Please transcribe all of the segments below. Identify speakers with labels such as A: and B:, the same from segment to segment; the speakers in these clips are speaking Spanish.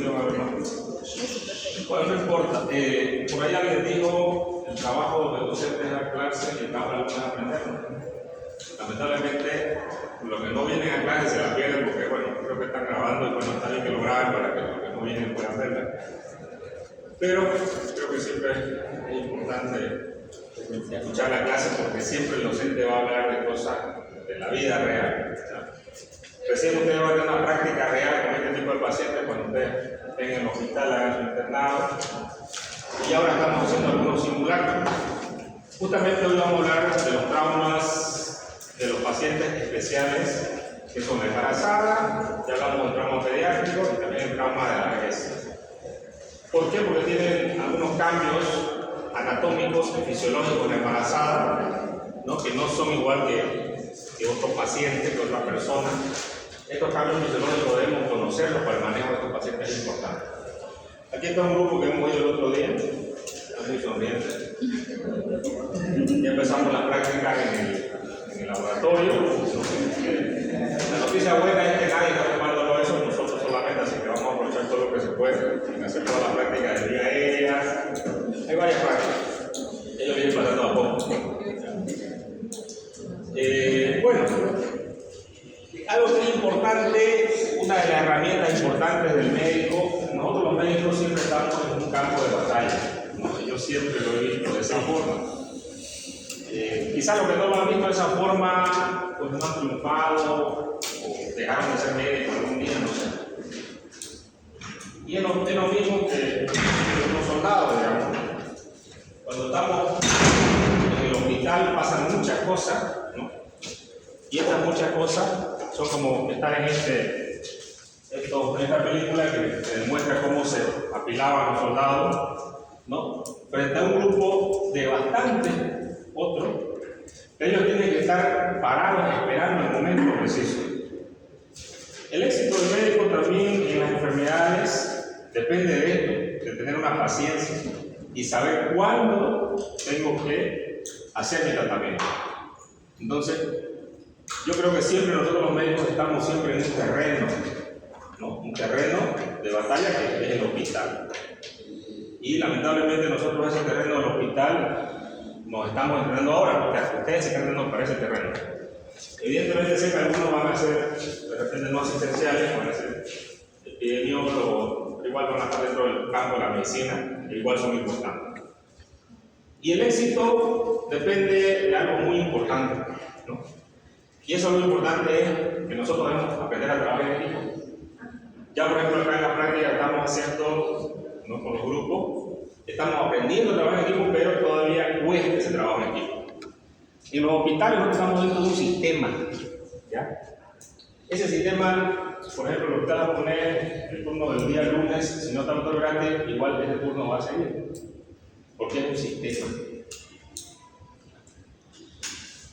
A: solución a ver, ¿no? Bueno, no importa. Por ahí alguien dijo, el trabajo del docente es dar clase y el trabajo del alumno es aprender, ¿no? Lamentablemente, los que no vienen a clase se la pierden porque, bueno, creo que están grabando y bueno, está bien que lo graben para que los que no vienen puedan verla. Pero creo que siempre es importante escuchar la clase porque siempre el docente va a hablar de cosas de la vida real, ¿no? Recién ustedes van a tener una práctica real con este tipo de pacientes cuando ustedes estén en el hospital, hagan su internado. Y ahora estamos haciendo algunos simulacros. Justamente hoy vamos a hablar de los traumas de los pacientes especiales que son la embarazada, ya hablamos del trauma pediátrico y también el trauma de la vejez. ¿Por qué? Porque tienen algunos cambios anatómicos y fisiológicos en la embarazada, ¿no? Que no son igual que otros pacientes, que otras personas. Estos cambios fisiológicos debemos conocerlos para el manejo de estos pacientes es importante. Aquí está un grupo que hemos ido el otro día, está muy sonriente. Ya empezamos la práctica en el laboratorio. La noticia buena es que nadie está tomando eso, nosotros solamente, así que vamos a aprovechar todo lo que se puede en hacer toda la práctica de día aéreas. Hay varias prácticas, ellos vienen pasando a poco. Bueno, algo que es importante, una de las herramientas importantes del médico, nosotros los médicos siempre estamos en un campo de batalla, ¿no? Yo siempre lo he visto de esa forma. Quizás los que no lo han visto de esa forma, pues no han triunfado o dejaron de ser médicos algún día, no sé. Y es lo mismo que los soldados, digamos. Cuando estamos en el hospital pasan muchas cosas, ¿no? Y estas muchas cosas son como estar en esta película que demuestra cómo se apilaban los soldados, ¿no? Frente a un grupo de bastantes otros, ellos tienen que estar parados esperando el momento preciso. El éxito del médico también en las enfermedades depende de esto, de tener una paciencia y saber cuándo tengo que hacer mi tratamiento. Entonces, yo creo que siempre nosotros los médicos estamos siempre en un terreno, ¿no? Un terreno de batalla que es el hospital. Y lamentablemente nosotros ese terreno del hospital nos estamos entrenando ahora, porque ustedes se están entrenando para ese terreno. Evidentemente sé que algunos van a ser, de repente no asistenciales, van a ser epidemiólogos, pero igual van a estar dentro del campo de la medicina, e igual son importantes. Y el éxito depende de algo muy importante, ¿no? Y eso lo importante es que nosotros debemos aprender a trabajar en equipo. Ya por ejemplo acá en la práctica estamos haciendo, ¿no? Con los grupos, estamos aprendiendo a trabajar en equipo, pero todavía cuesta ese trabajo en equipo. En los hospitales nosotros estamos dentro de un sistema, ¿ya? Ese sistema, por ejemplo, lo que va a poner el turno del día lunes, si no está el doctor Grande, igual ese turno va a seguir, porque es un sistema.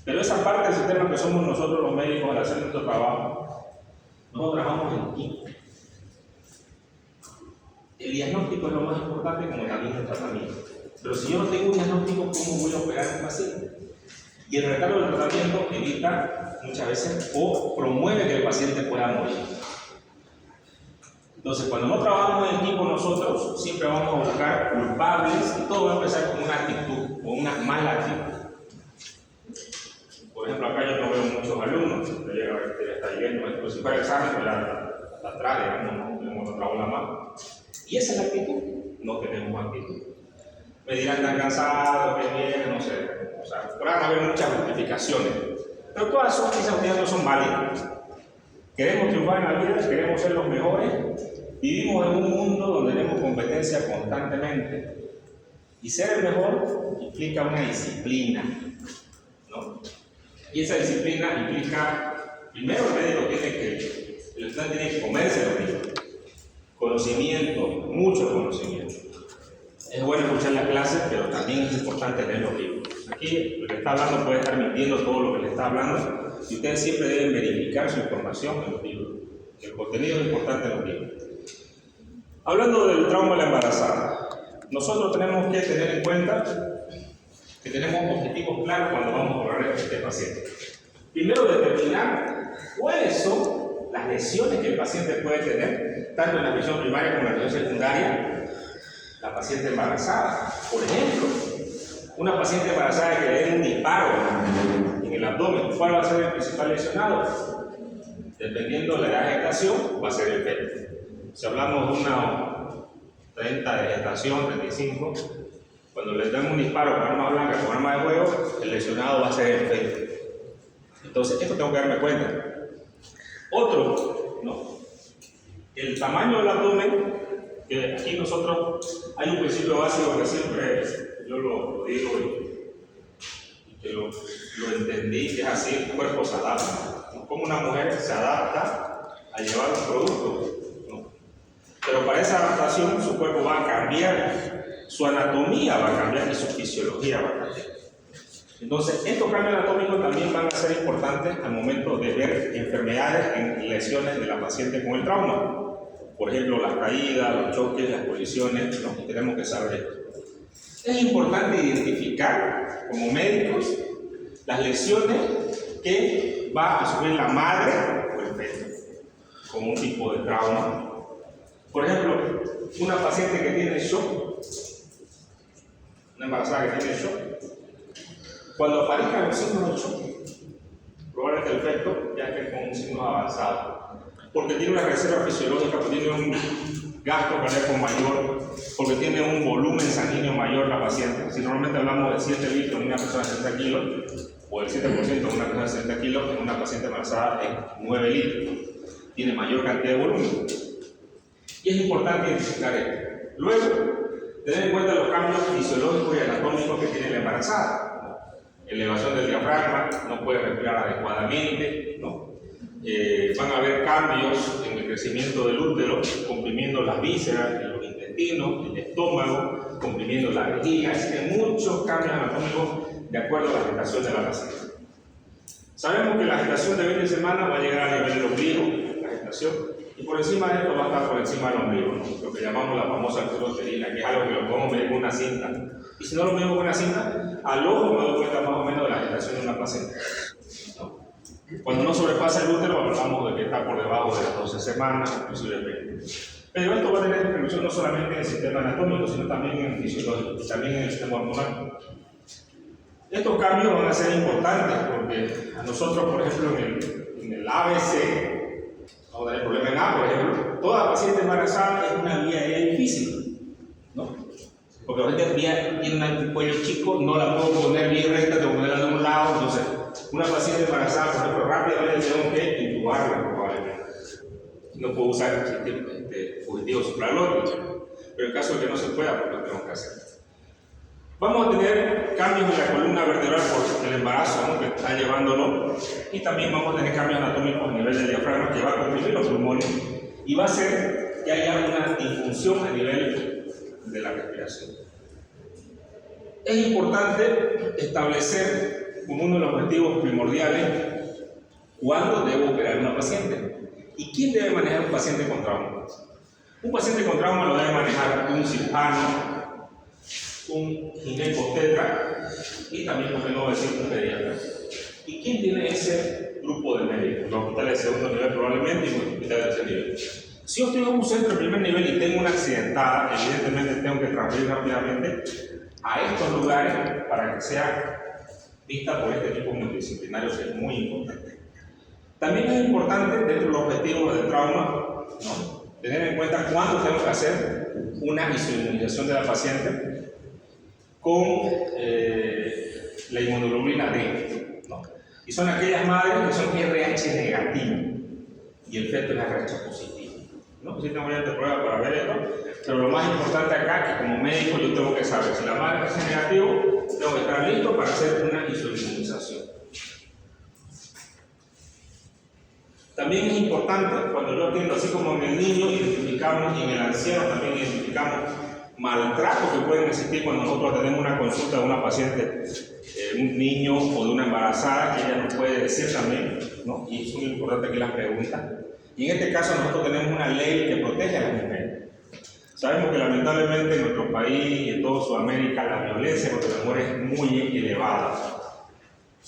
A: Pero esa parte del sistema que somos nosotros los médicos al hacer nuestro trabajo, nosotros trabajamos en equipo. El diagnóstico es lo más importante como también el tratamiento. Pero si yo no tengo un diagnóstico, ¿cómo voy a operar a un paciente? Y el retardo del tratamiento evita muchas veces o promueve que el paciente pueda morir. Entonces, cuando no trabajamos en equipo nosotros, siempre vamos a buscar culpables y todo va a empezar con una actitud o una mala actitud. Por ejemplo, acá yo no veo muchos alumnos, ya está llegando, pero si fuera el examen, pues la atrás, digamos, no trago la mano. Y esa es la actitud, no tenemos actitud. Me dirán tan cansado, que viene, no sé, o sea, podrán haber muchas justificaciones, pero todas esas unidades no son válidas. Queremos triunfar en la vida, queremos ser los mejores, vivimos en un mundo donde tenemos competencia constantemente. Y ser el mejor implica una disciplina, ¿no? Y esa disciplina implica, primero el médico el estudiante tiene que comerse los libros. Conocimiento, mucho conocimiento. Es bueno escuchar la clase, pero también es importante leer los libros. Aquí el que está hablando puede estar mintiendo todo lo que le está hablando, y ustedes siempre deben verificar su información en los libros. El contenido es importante en los libros. Hablando del trauma de la embarazada, nosotros tenemos que tener en cuenta que tenemos objetivos claros cuando vamos a hablar de este paciente. Primero, determinar cuáles son las lesiones que el paciente puede tener, tanto en la visión primaria como en la visión secundaria, la paciente embarazada. Por ejemplo, una paciente embarazada que le dé un disparo en el abdomen, ¿cuál va a ser el principal lesionado? Dependiendo de la edad de gestación, va a ser el feto. Si hablamos de una 30 de gestación, 35, cuando le dan un disparo con arma blanca, con arma de fuego, el lesionado va a ser el feto. Entonces, esto tengo que darme cuenta. Otro, ¿no? El tamaño del abdomen, que aquí nosotros hay un principio básico que siempre yo lo digo y que lo entendí, que es así: el cuerpo se adapta. ¿No? Como una mujer se adapta a llevar un producto, ¿no? Pero para esa adaptación su cuerpo va a cambiar, su anatomía va a cambiar y su fisiología va a cambiar. Entonces, estos cambios anatómicos también van a ser importantes al momento de ver enfermedades en lesiones de la paciente con el trauma. Por ejemplo, las caídas, los choques, las colisiones, ¿no? Y tenemos que saber esto. Es importante identificar, como médicos, las lesiones que va a sufrir la madre o el feto con un tipo de trauma. Por ejemplo, una paciente que tiene shock, una embarazada que tiene shock, cuando aparezcan los signos de shock, probablemente el feto ya esté con un signo avanzado, porque tiene una reserva fisiológica, porque tiene un gasto cardíaco mayor, porque tiene un volumen sanguíneo mayor la paciente. Si normalmente hablamos de 7 litros en una persona de 60 kilos, o el 7% en una persona de 60 kilos, en una paciente embarazada es 9 litros. Tiene mayor cantidad de volumen. Y es importante identificar esto. Luego, tener en cuenta los cambios fisiológicos y anatómicos que tiene la embarazada. Elevación del diafragma, no puede respirar adecuadamente, ¿no? Van a haber cambios en el crecimiento del útero, comprimiendo las vísceras, los intestinos, el estómago, comprimiendo la vejiga. Así que muchos cambios anatómicos de acuerdo a la gestación de la paciente. Sabemos que la gestación de 20 semanas va a llegar a nivel del ombligo, la gestación, y por encima de esto va a estar por encima del ombligo, ¿no? Lo que llamamos la famosa arteria uterina, que es algo que lo podemos medir con una cinta. Y si no lo medimos con una cinta, al ojo me doy cuenta más o menos de la gestación de una paciente, ¿no? Cuando no sobrepasa el útero, hablamos de que está por debajo de las 12 semanas, inclusive 20. Pero esto va a tener repercusión no solamente en el sistema anatómico, sino también en el fisiológico y también en el sistema hormonal. Estos cambios van a ser importantes porque a nosotros, por ejemplo, en el ABC, vamos a tener problema en A, por ejemplo, toda paciente embarazada es una vía aérea difícil, ¿no? Porque la gente tiene un cuello chico, no la puedo poner bien recta, tengo que ponerla de un lado. Entonces, una paciente embarazada, por ejemplo, rápidamente tengo que intubarla probablemente. No puedo usar fugitivos supralóticos, pero en caso de que no se pueda, pues lo tenemos que hacer. Vamos a tener cambios en la columna vertebral por el embarazo, ¿no?, que está llevándolo, y también vamos a tener cambios anatómicos a nivel del diafragma que va a comprimir los pulmones y va a hacer que haya una disfunción a nivel de la respiración. Es importante establecer como uno de los objetivos primordiales cuándo debo operar a una paciente y quién debe manejar un paciente con trauma. Un paciente con trauma lo debe manejar un cirujano, un ginecobstetra y también, por qué no decir, un pediatra. ¿Y quién tiene ese grupo de médicos? Los hospitales de segundo nivel probablemente y los hospitales de tercer nivel. Si yo estoy en un centro de primer nivel y tengo una accidentada, evidentemente tengo que transferir rápidamente a estos lugares para que sea vista por este equipo multidisciplinario, que es muy importante. También es importante, dentro de los objetivos del trauma, ¿no?, tener en cuenta cuándo tengo que hacer una inmunización de la paciente con la inmunoglobulina D, ¿no? Y son aquellas madres que son RH negativas y el feto es RH positivo, ¿no? Sí tengo variantes de prueba para ver esto, pero lo más importante acá, que como médico yo tengo que saber si la madre es negativo, tengo que estar listo para hacer una inmunización. También es importante, cuando yo atiendo, así como en el niño identificamos y en el anciano también identificamos maltratos que pueden existir cuando nosotros tenemos una consulta de una paciente, un niño o de una embarazada, que ella nos puede decir también, ¿no? Y es muy importante aquí las preguntas. Y en este caso nosotros tenemos una ley que protege a las mujeres. Sabemos que lamentablemente en nuestro país y en toda Sudamérica la violencia contra las mujeres es muy elevada,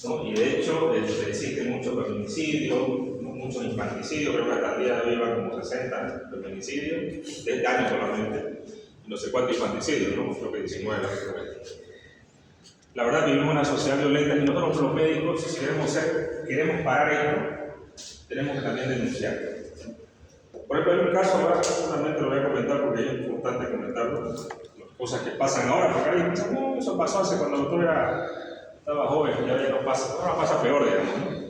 A: ¿no? Y de hecho existen muchos feminicidios, muchos infanticidios, creo que hasta el día de hoy van como 60 feminicidios, de este año solamente, no sé cuántos infanticidios, ¿no? Creo que 19, la verdad vivimos en una sociedad violenta y nosotros los médicos, si queremos parar esto, tenemos que también denunciar. Por ejemplo, hay un caso, ahora solamente lo voy a comentar porque es importante comentarlo, las cosas que pasan ahora, porque alguien piensa, no, eso pasó hace cuando el doctor estaba joven, ya no pasa, ahora pasa peor, digamos, ¿no?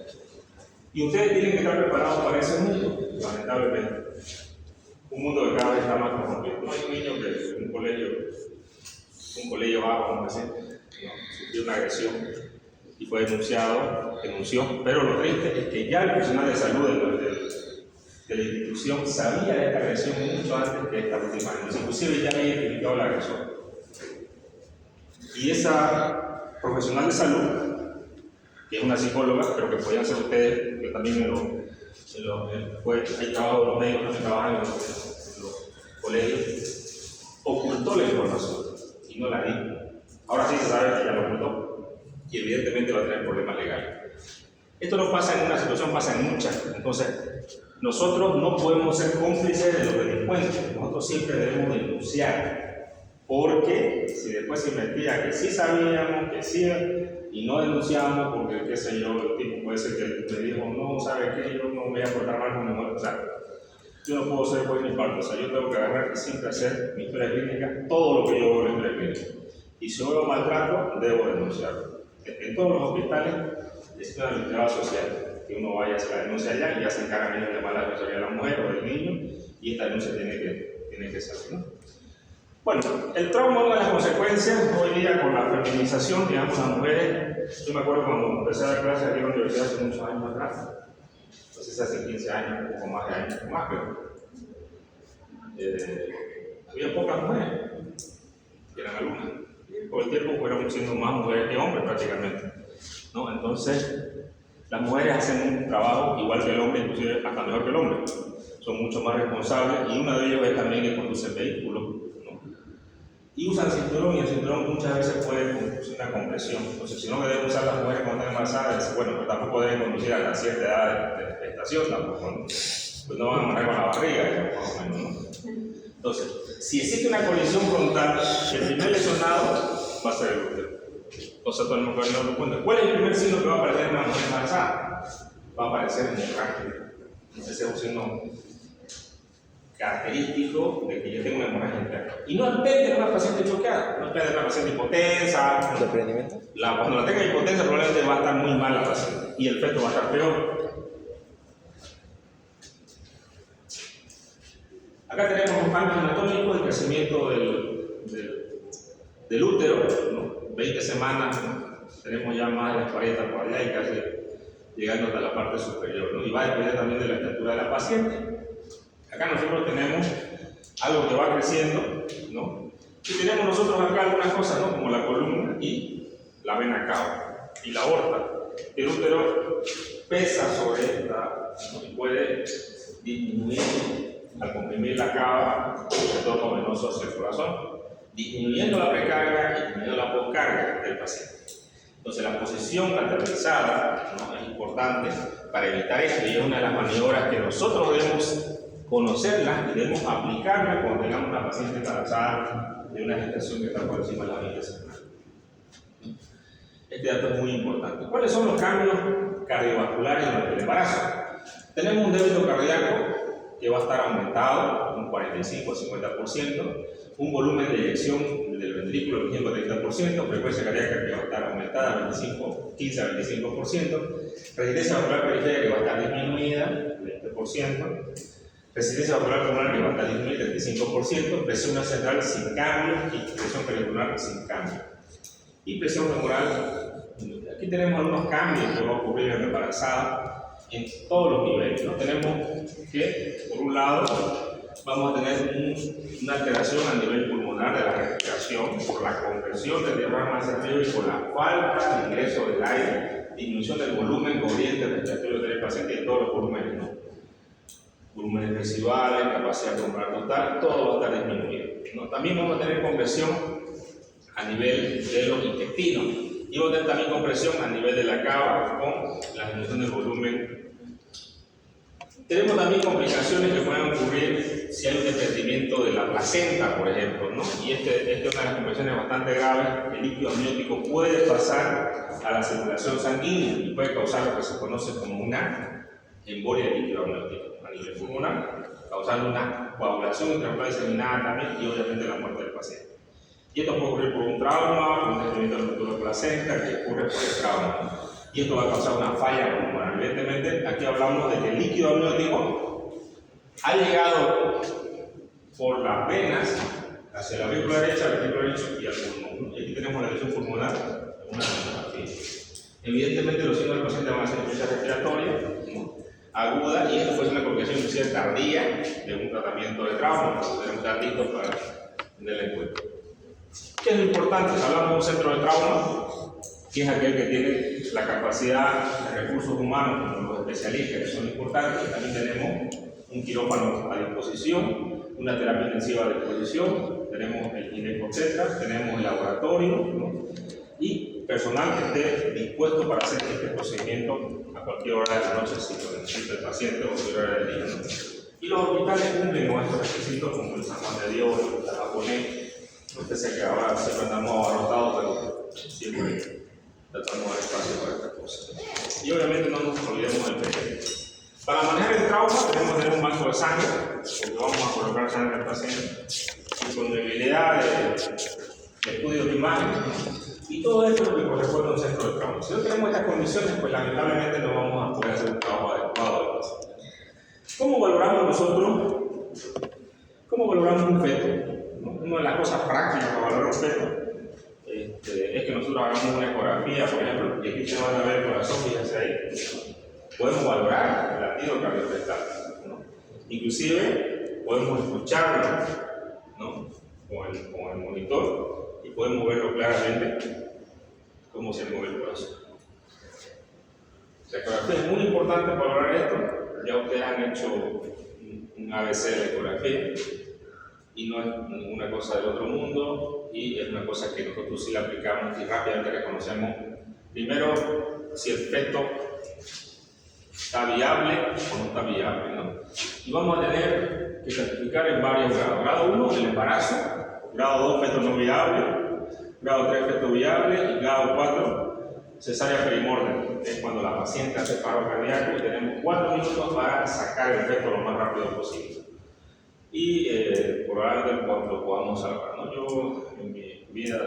A: Y ustedes tienen que estar preparados para ese mundo, lamentablemente. Un mundo que cada vez está más corrompido. No hay un niño que en un colegio bajo, no sé, sufrió una agresión y fue denunció, pero lo triste es que ya el personal de salud de la institución sabía de esta agresión mucho antes que esta última denuncia, inclusive ya había identificado la agresión. Y esa profesional de salud, que es una psicóloga, pero que podían ser ustedes, que también hay trabajo de los médicos que trabajan en los colegios, ocultó la información y no la dijo. Ahora sí se sabe que ella lo ocultó y evidentemente va a tener problemas legales. Esto no pasa en una situación, pasa en muchas. Entonces, nosotros no podemos ser cómplices de los delincuentes, nosotros siempre debemos denunciar, porque si después se investiga que sí sabíamos, que sí, y no denunciamos porque, qué sé yo, el tipo puede ser que me dijo, no, ¿sabe qué? Yo no me voy a portar mal con mi mujer. O sea, yo no puedo ser juez ni parte, o sea, yo tengo que agarrar y siempre hacer mi historia clínica, todo lo que yo veo en la historia clínica. Y si veo maltrato, debo denunciarlo. En todos los hospitales es una administrativa social, que uno vaya a hacer la denuncia allá y ya se encargan ellos de llamar la responsabilidad de la mujer o del niño, y esta denuncia tiene que salir, ¿no? Bueno, el trauma es una de las consecuencias hoy día con la feminización, digamos, las mujeres. Yo me acuerdo cuando empecé a dar clases aquí en la universidad hace muchos años atrás, entonces hace 15 años, un poco más de años, más, pero había pocas mujeres que eran alumnas. Por el tiempo fueron siendo más mujeres que hombres prácticamente, ¿no? Entonces, las mujeres hacen un trabajo igual que el hombre, inclusive hasta mejor que el hombre. Son mucho más responsables y uno de ellos es también que conduce vehículos, ¿no? Y usan cinturón y el cinturón muchas veces puede conducir una compresión. Entonces, si no que deben usar las mujeres cuando están embarazadas, bueno, pero tampoco deben conducir a la cierta edad de gestación, tampoco, ¿no? Pues no van a manejar con la barriga, más o menos, ¿no? Entonces, si existe una colisión frontal, el primer lesionado va a ser el útero. Entonces tenemos que darnos cuenta. ¿Cuál es el primer signo que va a aparecer en una mujer embarazada? Va a aparecer hemorragia. Ese es un signo característico de que yo tengo una hemorragia interna. Y no depende de una paciente choqueada, no depende de una paciente hipotensa. Cuando la tenga hipotensa probablemente va a estar muy mal la paciente y el feto va a estar peor. Acá tenemos los cambios anatómicos, el crecimiento del útero, ¿no? 20 semanas, ¿no? Tenemos ya más de las 40 por allá y casi llegando hasta la parte superior, ¿no? Y va a depender también de la estatura de la paciente. Acá nosotros tenemos algo que va creciendo, ¿no? Y tenemos nosotros acá algunas cosas, ¿no? Como la columna y la vena cava y la aorta. El útero pesa sobre esta, ¿no? Y puede disminuir al comprimir la cava, el retorno venoso hacia el corazón, disminuyendo la precarga y disminuyendo la postcarga del paciente. Entonces, la posición lateralizada, ¿no? Es importante para evitar esto y es una de las maniobras que nosotros debemos conocerlas y debemos aplicarlas cuando tengamos una paciente embarazada de una gestación que está por encima de las 20 semanas. Este dato es muy importante. ¿Cuáles son los cambios cardiovasculares durante el embarazo? Tenemos un débito cardíaco que va a estar aumentado un 45 a 50%, un volumen de eyección del ventrículo del 30%, frecuencia cardíaca que va a estar aumentada 15 a 25%, resistencia vascular periférica que va a estar disminuida 20%, resistencia vascular pulmonar que va a estar disminuida 35%, presión central sin cambio y presión peritonal sin cambio. Y presión femoral, aquí tenemos algunos cambios que van a ocurrir en la embarazada en todos los niveles, ¿no? Tenemos que, por un lado, vamos a tener una alteración a nivel pulmonar de la respiración por la compresión del diafragma hacia arriba y por la falta de ingreso del aire, disminución del volumen corriente respiratorio del paciente y de todos los volúmenes, ¿no? Volúmenes residuales, capacidad pulmonar total, todo va a estar disminuido, ¿no? También vamos a tener compresión a nivel de los intestinos y vamos a tener también compresión a nivel de la cava con la disminución del volumen Tenemos también complicaciones que pueden ocurrir si hay un desprendimiento de la placenta, por ejemplo, ¿no? Y esta es una de las complicaciones bastante graves. El líquido amniótico puede pasar a la circulación sanguínea y puede causar lo que se conoce como una embolia de líquido amniótico a nivel pulmonar, causando una coagulación intramuscular diseminada también y obviamente la muerte del paciente. Y esto puede ocurrir por un trauma, por un desprendimiento del ducto de placenta que ocurre por el trauma, ¿no? Y esto va a causar una falla pulmonar. Evidentemente, aquí hablamos de que el líquido amniótico ha llegado por las venas hacia la aurícula derecha, el aurículo derecho y al pulmón. Y aquí tenemos la lesión pulmonar en una tomografía. Evidentemente, los signos del paciente van a ser insuficiencia respiratoria, ¿no?, aguda, y esto puede ser una complicación inclusive tardía de un tratamiento de trauma. Entonces, tenemos que estar listos para tenerla en cuenta. ¿Qué es lo importante? Hablamos de un centro de trauma, que es aquel que tiene la capacidad de recursos humanos, como los especialistas, que son importantes. También tenemos un quirófano a disposición, una terapia intensiva a disposición, tenemos el ginecobstetra, tenemos el laboratorio, ¿no?, y personal que esté dispuesto para hacer este procedimiento a cualquier hora de la noche si lo necesita el paciente o a cualquier hora del día, ¿no? Y los hospitales cumplen con estos requisitos, como el San Juan de Dios, el japonés. Usted sé que ahora siempre andamos abarrotados, pero siempre tratamos de dar espacio para estas cosas. Y obviamente no nos olvidemos del pequeño. Para manejar el trauma tenemos que tener un banco de sangre, porque vamos a colocar sangre al paciente, disponibilidad de estudios de imagen, y todo esto es lo que corresponde a un centro de trauma. Si no tenemos estas condiciones, pues lamentablemente no vamos a poder hacer un trabajo adecuado del paciente. ¿Cómo valoramos nosotros? ¿Cómo valoramos un feto? Una de las cosas prácticas para valorar un feto es que nosotros hagamos una ecografía, por ejemplo, y aquí se van a ver el corazón, fíjense ahí. Podemos valorar el latido cardiorrestal, ¿no? Inclusive podemos escucharlo, ¿no?, con el monitor, y podemos verlo claramente cómo se mueve el corazón. La ecografía es muy importante para valorar esto. Ya ustedes han hecho un ABC de la ecografía y no es ninguna cosa del otro mundo, y es una cosa que nosotros sí la aplicamos y rápidamente reconocemos primero si el feto está viable o no está viable, ¿no? Y vamos a tener que clasificar en varios grados. Grado 1, el embarazo; grado 2, feto no viable; grado 3, feto viable; y grado 4, cesárea perimordial. Es cuando la paciente hace paro cardíaco y tenemos 4 minutos para sacar el feto lo más rápido posible. Y probablemente lo podamos salvar, ¿no? Yo en mi vida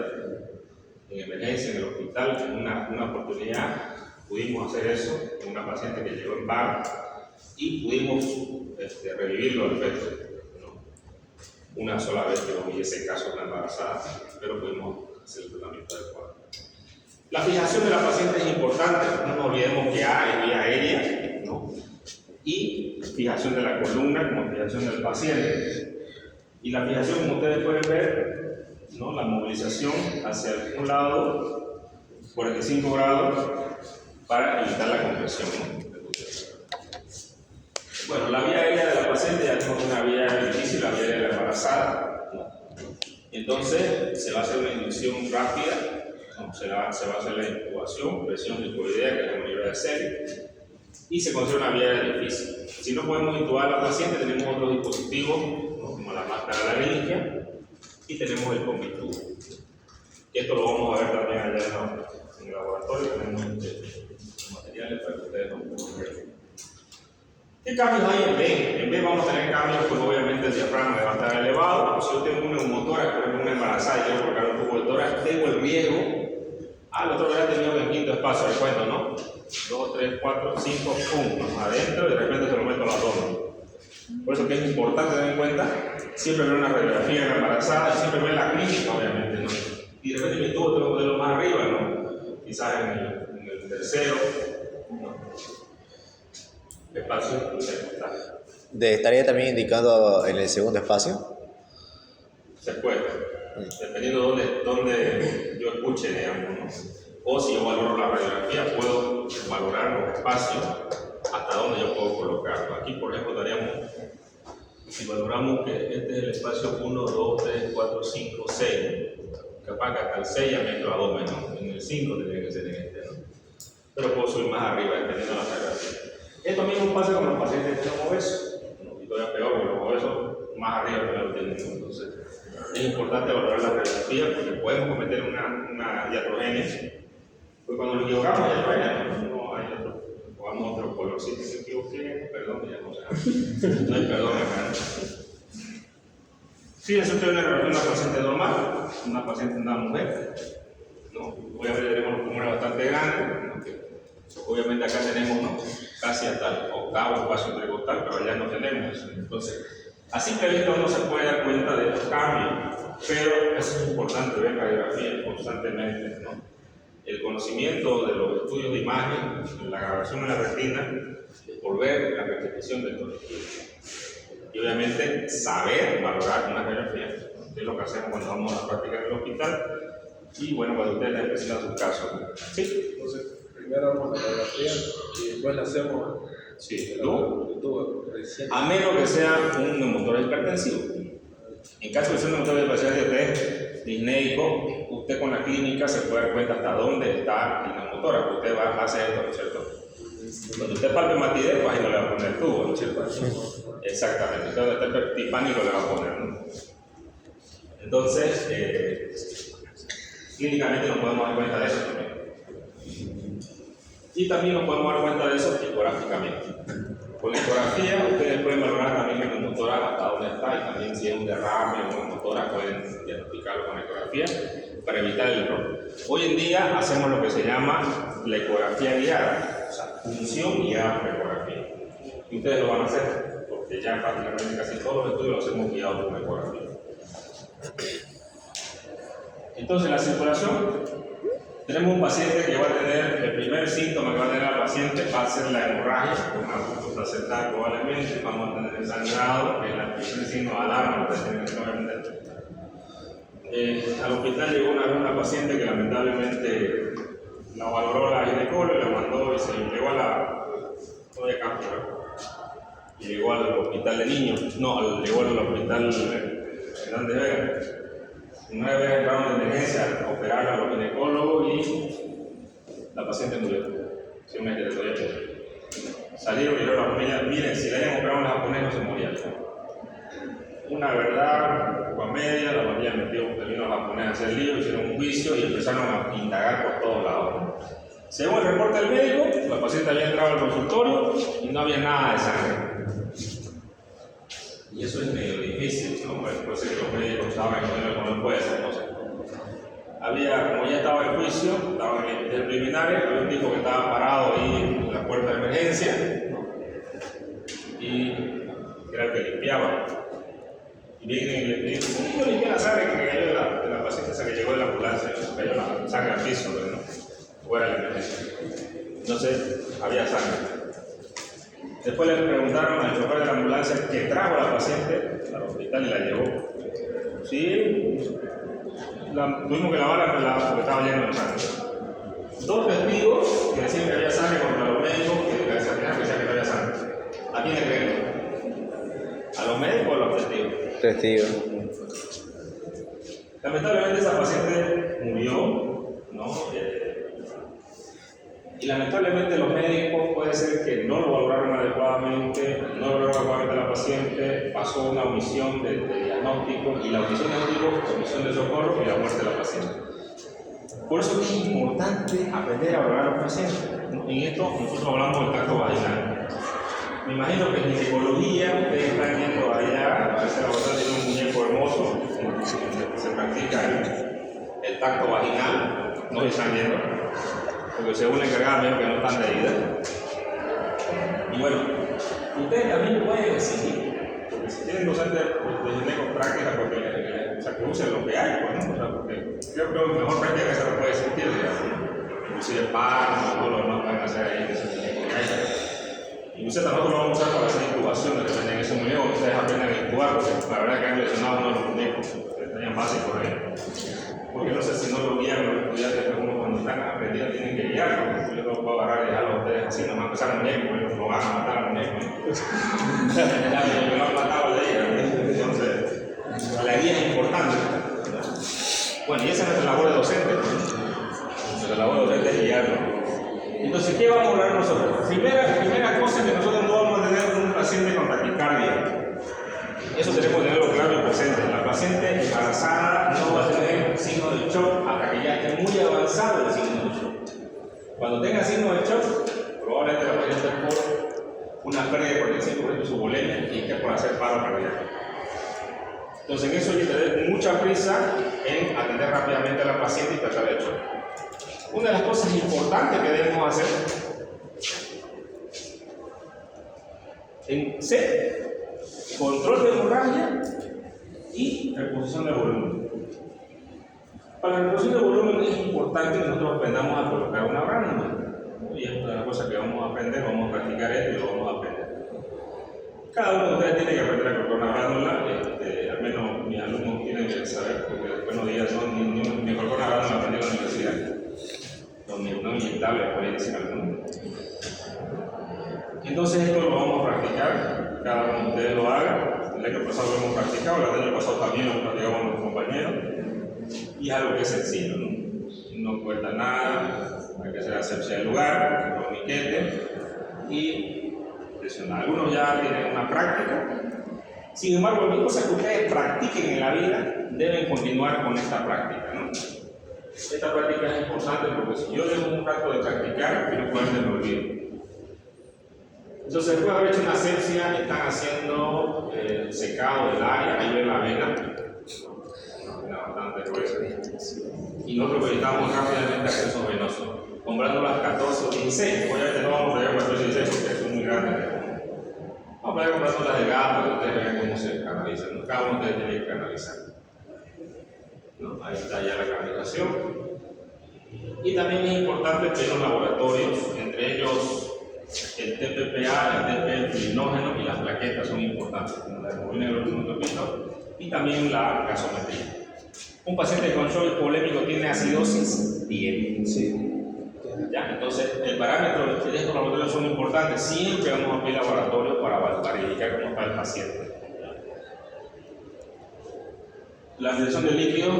A: en emergencia en el hospital, en una oportunidad pudimos hacer eso con una paciente que llegó en paro y pudimos revivirlo al feto, ¿no? Una sola vez que no hubiese caso de una embarazada, pero pudimos hacer el tratamiento adecuado. La fijación de la paciente es importante. No nos olvidemos que A es vía aérea, ¿no?, y fijación de la columna como fijación del paciente. Y la fijación, como ustedes pueden ver, ¿no?, la movilización hacia un lado, 45 grados, para evitar la compresión, ¿no? Bueno, la vía aérea de la paciente ya tenemos una vía difícil, la vía aérea de la embarazada, ¿no? Entonces se va a hacer una inducción rápida, ¿no? Se va a hacer la intubación, presión licoidea, que es la manera de hacer, y se considera una vía difícil. Si no podemos intubar a la paciente, tenemos otros dispositivos, ¿no?, como la máscara laríngea, y tenemos el combitubo. Esto lo vamos a ver también allá en el laboratorio. Tenemos materiales para que ustedes lo puedan ver. ¿Qué cambios hay en B? En B vamos a tener cambios, pues obviamente el diafragma va a estar elevado. Si yo tengo una neumotórax, por ejemplo una embarazada y quiero colocar un poco de tórax, tengo el riesgo. El otro día tenido el quinto espacio, recuerdo, ¿no? 2, 3, 4, 5, pum, adentro, y de repente se lo meto al abdomen. Por eso que es importante tener en cuenta, siempre ver una radiografía en la embarazada, y siempre ver la clínica, obviamente, ¿no? Y de repente mi tubo tengo que ponerlo más arriba, ¿no? Quizás en el tercero, ¿no?, espacio secundario.
B: ¿Estaría también indicando en el segundo espacio?
A: Se puede, dependiendo de dónde yo escuche, digamos, ¿no? O si yo valoro la radiografía, puedo valorar los espacios hasta donde yo puedo colocarlo. Aquí, por ejemplo, daríamos, si valoramos que este es el espacio 1, 2, 3, 4, 5, 6, capaz que hasta el 6 ya meto abdomen, ¿no? En el 5 tendría que ser en este, ¿no? Pero puedo subir más arriba dependiendo de la radiografía. Esto mismo pasa con los pacientes que son obesos, ¿no? Y todavía peor, porque los obesos más arriba que lo tienen. Entonces, es importante valorar la radiografía porque podemos cometer una iatrogenia. Pues cuando nos equivocamos, iatrogenia, no hay otro, pongamos otro color. Si me equivoqué, perdón, ya no sé. No hay perdón acá. Sí, eso es una paciente normal, una mujer. ¿No? Obviamente tenemos tumores bastante grandes, ¿no? Obviamente acá tenemos, ¿no?, casi hasta el octavo espacio intercostal, pero allá no tenemos. Entonces, a simple vista uno se puede dar cuenta de estos cambios, pero eso es importante ver radiografía constantemente, ¿no? El conocimiento de los estudios de imagen, la grabación en la retina, por ver la repetición de estos estudios. Y obviamente saber valorar una radiografía, ¿no? Es lo que hacemos cuando vamos a la práctica en el hospital. Y bueno, cuando ustedes presentan sus casos. ¿Sí?
C: Entonces, primero hacemos la radiografía y después la hacemos.
A: Sí,
C: el
A: tú.
C: tubo recién.
A: A menos que sea un neumotórax hipertensivo. En caso de ser un neumotórax hipertensivo de test disneico, usted con la clínica se puede dar cuenta hasta dónde está el neumotórax. Usted va a hacer esto, ¿no es cierto? Cuando usted palpe matidez, pues ahí no le va a poner el tubo, ¿no es cierto? Exactamente. Entonces, usted tipánico le va a poner, ¿no? Entonces, clínicamente nos podemos dar cuenta de eso también. Y también nos podemos dar cuenta de eso ecográficamente. Con la ecografía ustedes pueden valorar también el neumotórax hasta dónde está y también si es un derrame o un neumotórax pueden diagnosticarlo con la ecografía para evitar el error. Hoy en día hacemos lo que se llama la ecografía guiada, o sea, función guiada por ecografía. Y ustedes lo van a hacer porque ya prácticamente casi todos los estudios los hemos guiado por ecografía. Entonces, la circulación, tenemos un paciente que va a tener, el primer síntoma que va a tener el paciente va a ser la hemorragia, una placental probablemente, vamos a tener el sangrado, que es el primer signo de alarma, ustedes tienen que entender. Al hospital llegó una paciente que lamentablemente la valoró la ginecóloga, la mandó y se llegó a la, no había campo, y llegó al hospital de niños, no, llegó al hospital Hernández Vega. 9 veces entraron de emergencia a operar a los ginecólogos y la paciente murió. Sí, una esterectomía. Salieron y dijeron a la familia, miren, si le hayan operado a un japonés no se moría. Una verdad, con media, la familia vino a japonés a hacer lío, hicieron un juicio y empezaron a indagar por todos lados. Según el reporte del médico, la paciente había entrado al consultorio y no había nada de sangre. Y eso es medio difícil, ¿no? Después que los médicos saben que no puede ser, no sé. Había, como ya estaba en juicio, estaba en el preliminar, había un tipo que estaba parado ahí en la puerta de emergencia, ¿no? Y era el que limpiaba. Y viene y le dice, ¿cómo yo limpié la sangre que cayó de la paciente esa que llegó de la ambulancia? Cayó la sangre al piso, ¿no? Fuera de la emergencia. Entonces, había sangre. Después le preguntaron al chofer de la ambulancia que trajo a la paciente al hospital y la llevó. Sí, tuvimos que lavarla porque estaba lleno de sangre. 2 testigos que decían que había sangre contra los médicos que decían que no había sangre. ¿A quién le creen? ¿A los médicos o a los testigos?
B: Testigos.
A: Lamentablemente esa paciente murió, ¿no? Y lamentablemente los médicos puede ser que no lo valoraron adecuadamente, no valoraron adecuadamente a la paciente, pasó una omisión de diagnóstico y la omisión de diagnóstico, omisión de socorro y la muerte de la paciente. Por eso es importante aprender a valorar a los pacientes. En esto nosotros hablamos del tacto vaginal. Me imagino que en ginecología ustedes están viendo allá, a veces la doctora tiene un muñeco hermoso, se practica el tacto vaginal, ¿no? ¿Están viendo? Porque según la encargada me dijo que no están de ida. Y bueno, ustedes también pueden exigir, porque si tienen docentes de ginecopráctica, porque o sea, que usen lo que hay, pues, ¿no? O sea, porque creo que la mejor práctica que se lo puede existir, digamos. Inclusive pan, todo lo demás pueden hacer ahí en ese muñeco que hay. Inclusive nosotros lo vamos a usar para hacer incubación, de repente en ese muñeco ustedes aprenden a incubar, porque la verdad que han lesionado uno de los muñecos que tenían básicos ahí. Porque no sé si no lo guían los estudiantes, pero uno cuando están aprendiendo tienen que guiarlo. Yo no puedo agarrar y dejarlo a ustedes así, nomás empezar el muñeco, no van a matar al muñeco. Ya, pero no han matado de ella. Entonces, la guía es importante. Bueno, y esa es nuestra labor de docente. Nuestra labor de docente es guiarlo. Y Entonces, ¿qué vamos a lograr nosotros? Primera cosa es que nosotros no vamos a tener un paciente con taquicardia. Eso tenemos que tenerlo claro y presente. La paciente embarazada no va a tener signos de shock hasta que ya esté muy avanzado el signo de shock. Cuando tenga signos de shock, probablemente la paciente por una pérdida de 45% de su volemia y esté por hacer paro cardíaco. Entonces, en eso hay que tener mucha prisa en atender rápidamente a la paciente y tratar de shock. Una de las cosas importantes que debemos hacer en C, control de hemorragia y reposición de volumen. Para la reposición de volumen es importante que nosotros aprendamos a colocar una válvula. Y es una de las cosas que vamos a aprender, vamos a practicar esto y lo vamos a aprender. Cada uno de ustedes tiene que aprender a colocar una válvula, al menos mis alumnos tienen que saber, porque después no digan, no, ni colocar una válvula aprendí en la universidad. No inyectable, pueden decir algunos. Entonces esto lo vamos a practicar, cada uno de ustedes lo haga. El año pasado lo hemos practicado, el año pasado también lo practicamos con los compañeros. Y es algo que es sencillo, no cuesta nada, hay que hacer asepsia del lugar, torniquete y presionar. Algunos ya tienen una práctica. Sin embargo, cualquier cosa que ustedes practiquen en la vida, deben continuar con esta práctica, ¿no? Esta práctica es importante porque si yo dejo un rato de practicar, quiero ponerme en olvido. Entonces, después de haber hecho una asepsia, están haciendo el secado del área, ahí ven la vena bastante gruesa. Y nosotros necesitamos rápidamente acceso venoso, comprando las 14 o 16. Obviamente no vamos a pegar 14 o 16 porque son muy grandes. Vamos a pegar comprando las de gato, para que ustedes vean cómo se canalizan, ¿no? Cada uno de ustedes tiene que canalizar. ¿No? Ahí está ya la canalización. Y también es importante que los laboratorios, entre ellos el TPPA, el TP-fibrinógeno y las plaquetas son importantes, como la hemoglobina y también la gasometría. Un paciente con shock hipovolémico tiene acidosis, bien.
C: Sí.
A: Ya, entonces el parámetro de estos laboratorios son importantes. Siempre vamos a pedir laboratorios para verificar cómo está el paciente. La administración de líquido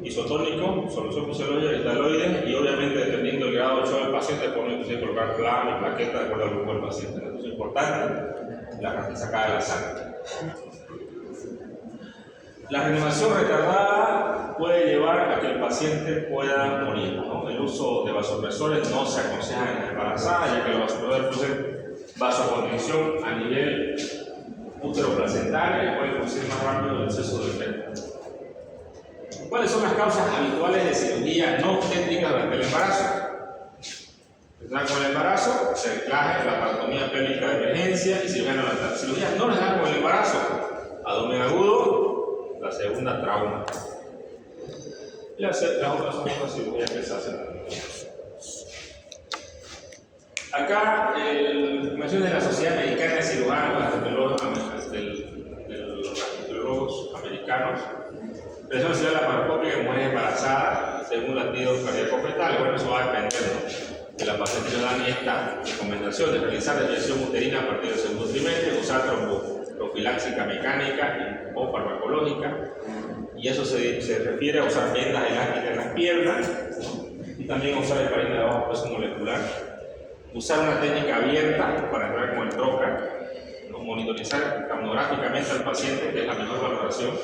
A: isotónico, solución fisiológica de cristaloides y obviamente dependiendo del grado de shock del paciente podemos colocar plasma y plaqueta de acuerdo al grupo del paciente. Esto es importante, la sacada de la sangre. La reanimación retardada puede llevar a que el paciente pueda morir, ¿no? El uso de vasopresores no se aconseja en la embarazada, ya que los vasopresores producen vasoconstricción a nivel útero-placentario y pueden producir más rápido el deceso del feto. ¿Cuáles son las causas habituales de cirugía no obstétrica durante el embarazo? Con el embarazo, cerclaje, laparotomía pélvica de emergencia y cirugía neonatal. Cirugía no les dan con el embarazo, abdomen agudo, la segunda trauma. Y las otras son otras cirugías que se hacen. Acá, información de la Sociedad Americana de Cirujanos, de los anestesiólogos americanos, presión arterial laparoscópica en mujeres embarazadas según latidos cardíacos fetales. Bueno, eso va a depender, ¿no? De la paciente nos dan esta recomendación de realizar desviación uterina a partir del segundo trimestre, usar tromboprofiláxica mecánica o farmacológica, y eso se refiere a usar vendas elásticas en las piernas, ¿no? Y también a usar heparina de bajo peso molecular, usar una técnica abierta para entrar con el trocar, ¿no? Monitorizar camnográficamente al paciente, que es la mejor valoración,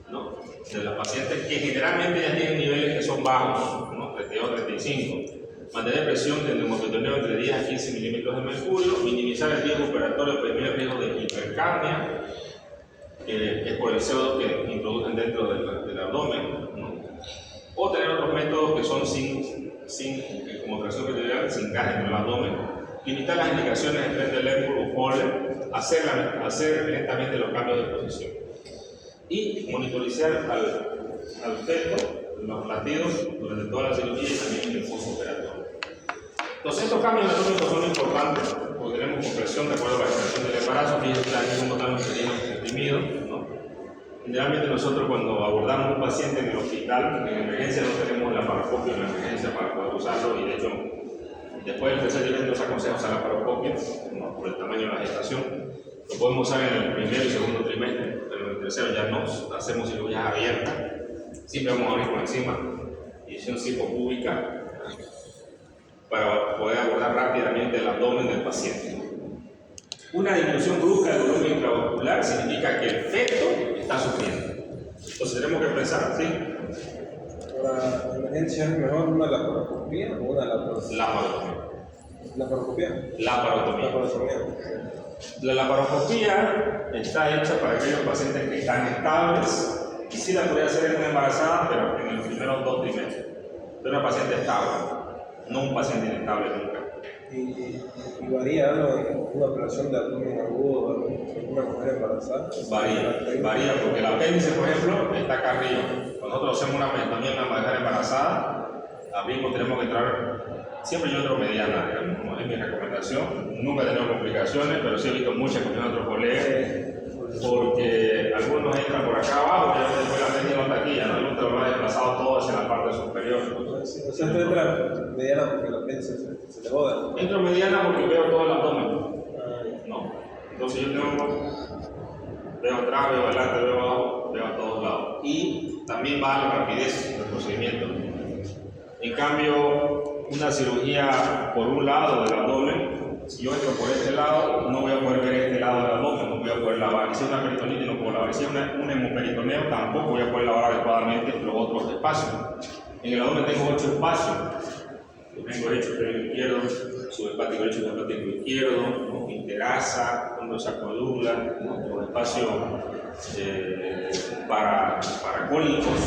A: ¿no? De las pacientes que generalmente ya tienen niveles que son bajos, ¿no? 32, 35. Mantener presión de neumopetoneo entre 10 a 15 milímetros de mercurio, minimizar el riesgo operatorio, prevenir el riesgo de hipercapnia, que es por el CO2 que introducen dentro del abdomen, ¿no? O tener otros métodos que son como tracción peritoneal, sin gas en el abdomen. Limitar las indicaciones de tren de Lemburg o Fowler, hacer lentamente los cambios de posición. Y monitorizar al feto, los latidos durante toda la cirugía y también en el postoperatorio. Entonces, estos cambios anatómicos son importantes porque tenemos compresión de acuerdo a la extensión del embarazo. Fíjense aquí cómo están los uterinos comprimidos, ¿no? Generalmente nosotros cuando abordamos a un paciente en el hospital, en emergencia no tenemos laparoscopio en la emergencia para poder usarlo, y de hecho después del tercer trimestre nos aconseja usar laparoscopio, ¿no? Por el tamaño de la gestación. Lo podemos usar en el primer y segundo trimestre, pero en el tercero ya no hacemos cirugías abiertas. Siempre vamos a abrir por encima, inyección cipopúbica para poder abordar rápidamente el abdomen del paciente. Una disminución brusca del volumen intramuscular significa que el feto está sufriendo. Entonces tenemos que pensar, ¿sí?
C: Para emergencia es mejor una laparoscopía o una laparoscopia.
A: Laparoscopia.
C: Laparoscopia.
A: Laparoscopia. La laparoscopía está hecha para aquellos pacientes que están estables y sí la podría hacer en una embarazada, pero en los primeros 2 trimestres. De una paciente estable, no un paciente inestable nunca.
C: ¿Y varía algo en una operación de abdomen agudo en una mujer embarazada?
A: Varía, porque el apéndice, por ejemplo, está acá arriba. Cuando nosotros hacemos una mastectomía en una mujer embarazada, abrimos, tenemos que entrar, siempre yo entro mediana, digamos, es mi recomendación. Nunca he tenido complicaciones, pero sí he visto muchas con otros colegas, porque algunos entran por acá abajo, ya después la apéndice no está aquí, ya no, el útero lo ha desplazado todo hacia la parte superior.
C: O sea, tú entras mediana porque el apéndice se le boda.
A: Entro mediana porque veo todo el abdomen. No. Entonces yo veo atrás, veo adelante, veo abajo, veo a todos lados. Y también va a la rapidez del procedimiento. En cambio, una cirugía por un lado del abdomen, si yo entro por este lado, no voy a poder ver este lado del abdomen, no voy a poder lavar. Si es una peritonitis, no puedo lavar. Si es un hemoperitoneo, tampoco voy a poder lavar adecuadamente los otros espacios. En el abdomen tengo 8 espacios. Yo tengo hecho el izquierdo, subhepático derecho, subhepático izquierdo, interasa, endosacoadula, los espacios paracólicos,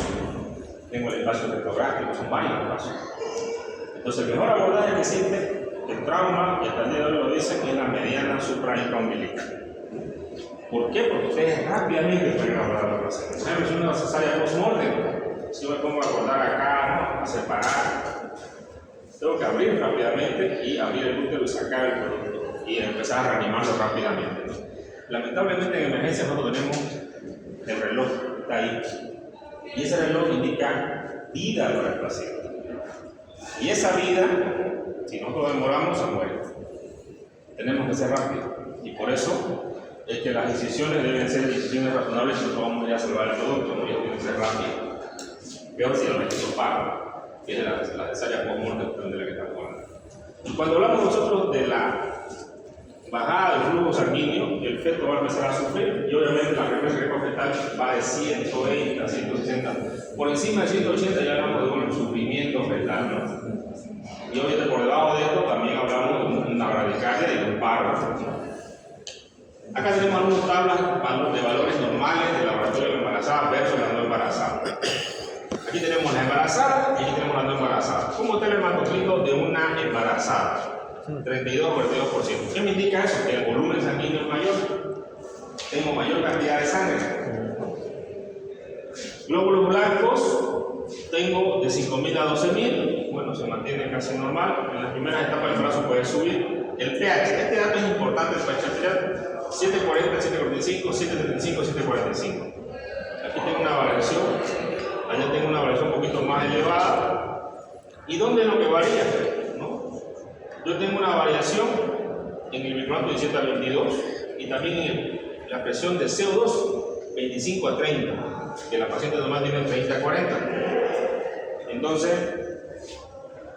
A: tengo el espacio retrogástrico, son varios espacios. Entonces, el mejor abordaje que existe el trauma, y hasta el día de hoy lo dicen, es la mediana supraintraumbilical. ¿Por qué? Porque ustedes rápidamente pueden abordar la paciente. Por ejemplo, si una cesárea post-mortem, si yo me pongo a acordar acá, ¿no? A separar, tengo que abrir rápidamente y abrir el útero y sacar el producto y empezar a reanimarlo rápidamente, ¿no? Lamentablemente en emergencia nosotros tenemos el reloj, está ahí, y ese reloj indica vida para el paciente. Y esa vida, si nosotros demoramos, se muere. Tenemos que ser rápidos. Y por eso es que las decisiones deben ser decisiones razonables si nosotros vamos a ir a salvar el producto, no tienen que ser rápidas. Peor si el registro paga, que es la cesárea post-mortem de la que estamos hablando. Y cuando hablamos nosotros de la bajada del flujo sanguíneo, el feto va a empezar a sufrir y obviamente la frecuencia recofetal va de 120 a 160. Por encima de 180 ya hablamos de un sufrimiento fetal, ¿no? Y obviamente por debajo de esto también hablamos de una bradicardia y de un paro. Acá tenemos algunas tablas de valores normales del laboratorio de la embarazada versus la no embarazada. Aquí tenemos la embarazada y aquí tenemos la no embarazada. ¿Cómo está el hematocrito de una embarazada? 32 o 42%. ¿Qué me indica eso? Que el volumen sanguíneo es mayor. Tengo mayor cantidad de sangre. Glóbulos blancos, tengo de 5.000 a 12.000. Bueno, se mantiene casi normal. En las primeras etapas del embarazo puede subir. El pH, este dato es importante para echar 740, 745, 735, 745. Aquí tengo una variación. Allá tengo una variación un poquito más elevada. ¿Y dónde es lo que varía? ¿No? Yo tengo una variación en el bicarbonato de 17 a 22 y también en la presión de CO2 25 a 30, que la paciente normal tiene 30 a 40. Entonces,